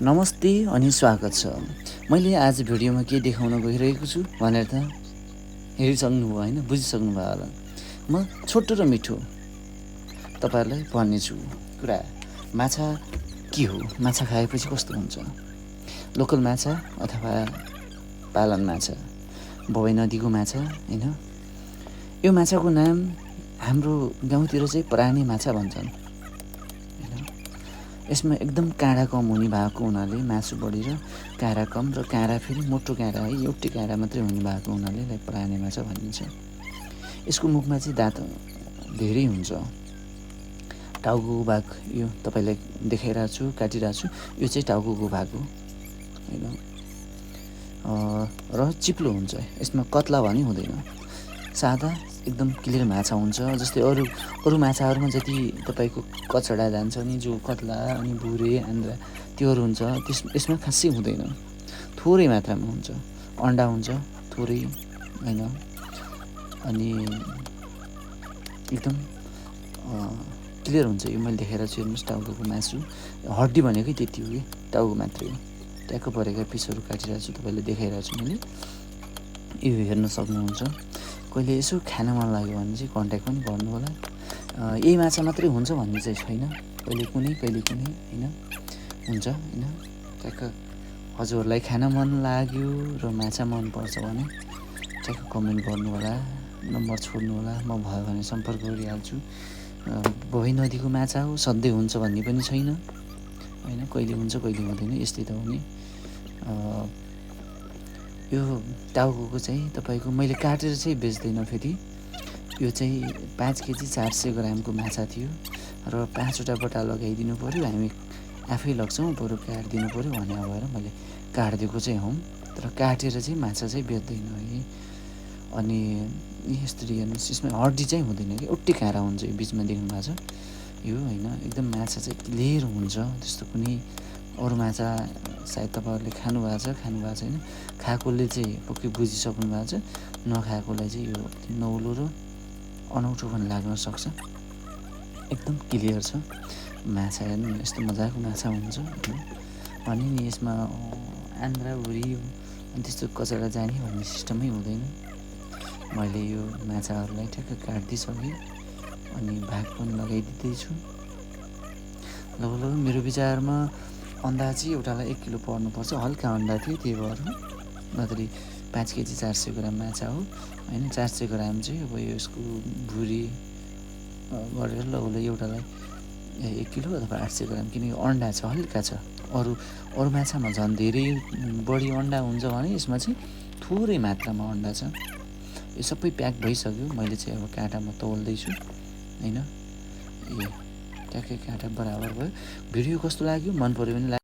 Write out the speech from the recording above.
नमस्ते अनि स्वागत छ। मैले आज भिडियोमा के देखाउन गइरहेको छु भनेर त हेरिसक्नुभयो होइन, बुझिसक्नुभयो होला। म छोटो र मिठो तपाईँहरूलाई भन्नेछु कुरा। माछा के हो, माछा खाएपछि कस्तो हुन्छ, लोकल माछा अथवा पालन माछा, भोइ नदीको माछा होइन। यो माछाको नाम हाम्रो गाउँतिर चाहिँ परानी माछा भन्छन्। यसमा एकदम काँडा कम हुने भएको हुनाले मासु बढी र काँडा कम र काँडा फेरि मोटो काँडा है, एउटै काँडा मात्रै हुने भएको हुनाले यसलाई पराने माछा भनिन्छ। यसको मुखमा चाहिँ दाँत धेरै हुन्छ। टाउको भाग यो तपाईँलाई देखाइरहेको छु, काटिरहेको छु, यो चाहिँ टाउको भाग हो होइन। र चिप्लो हुन्छ, यसमा कत्ला भने हुँदैन, सादा एकदम क्लियर माछा हुन्छ। जस्तै अरू माछाहरूमा जति तपाईँको कचडा जान्छ नि, जो कत्ला अनि भुरे आन्द्रा त्योहरू हुन्छ, यसमा खासै हुँदैन, थोरै मात्रामा हुन्छ। अन्डा हुन्छ थोरै होइन, अनि एकदम क्लियर हुन्छ। यो मैले देखाएर छु, हेर्नुहोस् टाउको मासु, हड्डी भनेकै त्यति हो कि, टाउको मात्रै हो। ट्याक्क परेका पिसहरू काटिरहेको छु, तपाईँले देखाइरहेको छु मैले, यो हेर्न सक्नुहुन्छ। कहिले यसो खान मन लाग्यो भने चाहिँ कन्ट्याक्ट पनि गर्नु होला। यही माछा मात्रै हुन्छ भन्ने चाहिँ छैन, कहिले कुनै होइन हुन्छ होइन। ट्याक्क हजुरहरूलाई खान मन लाग्यो र माछा मनपर्छ भने ट्याक्क कमेन्ट गर्नु होला, नम्बर छोड्नु होला, म भयो भने सम्पर्क गरिहाल्छु। भोइ नदीको माछा हो, सधैँ हुन्छ भन्ने पनि छैन होइन, कहिले हुन्छ कहिले हुँदैन, यस्तै त हो नि। यो टाउको चाहिँ तपाईँको मैले काटेर चाहिँ बेच्दैन, फेरि यो चाहिँ 5 केजी 400 ग्रामको माछा थियो र 5वटा बटा लगाइदिनु पऱ्यो, हामी आफै लग्छौँ, बरु काटिदिनु पऱ्यो भने भएर मैले काटिदिएको चाहिँ हौँ, तर काटेर चाहिँ माछा चाहिँ बेच्दैन है। अनि यसरी हेर्नुहोस्, यसमा हड्डी चाहिँ हुँदैन कि, एउटै काँडा हुन्छ। यो बिचमा देख्नु भएको छ यो होइन, एकदम माछा चाहिँ क्लियर हुन्छ। त्यस्तो कुनै अरू माछा सायद तपाईँहरूले खानुभएको छ छैन, खाएकोले चाहिँ पक्कै बुझिसक्नु भएको छ, नखाएकोलाई चाहिँ यो नौलो र अनौठो पनि लाग्न सक्छ। एकदम क्लियर छ माछा, हेर्नु यस्तो मजाको माछा हुन्छ भने नि। यसमा आन्द्रा भुरी अनि त्यस्तो कचडा जाने भन्ने सिस्टमै हुँदैन। मैले यो माछाहरूलाई ठ्याक्क काटिदिइसकेँ अनि भाग पनि लगाइदिँदैछु। लगभग मेरो विचारमा अन्डा चाहिँ एउटालाई 1 किलो पर्नुपर्छ, हल्का अन्डा थियो त्यही भएर, नत्र 5 केजी 400 ग्राम माछा हो होइन। 400 ग्राम चाहिँ अब यसको भुरी गरेर लगभग एउटालाई 1 किलो अथवा 800 ग्राम, किनकि अन्डा छ, हल्का छ। अरू माछामा झन् धेरै बढी अन्डा हुन्छ भने यसमा चाहिँ थोरै मात्रामा अन्डा छ। यो सबै प्याक भइसक्यो, मैले चाहिँ अब काँटामा तौल्दैछु होइन। ए ट्याक्कै काँटा बराबर भयो। भिडियो कस्तो लाग्यो, मन पऱ्यो भने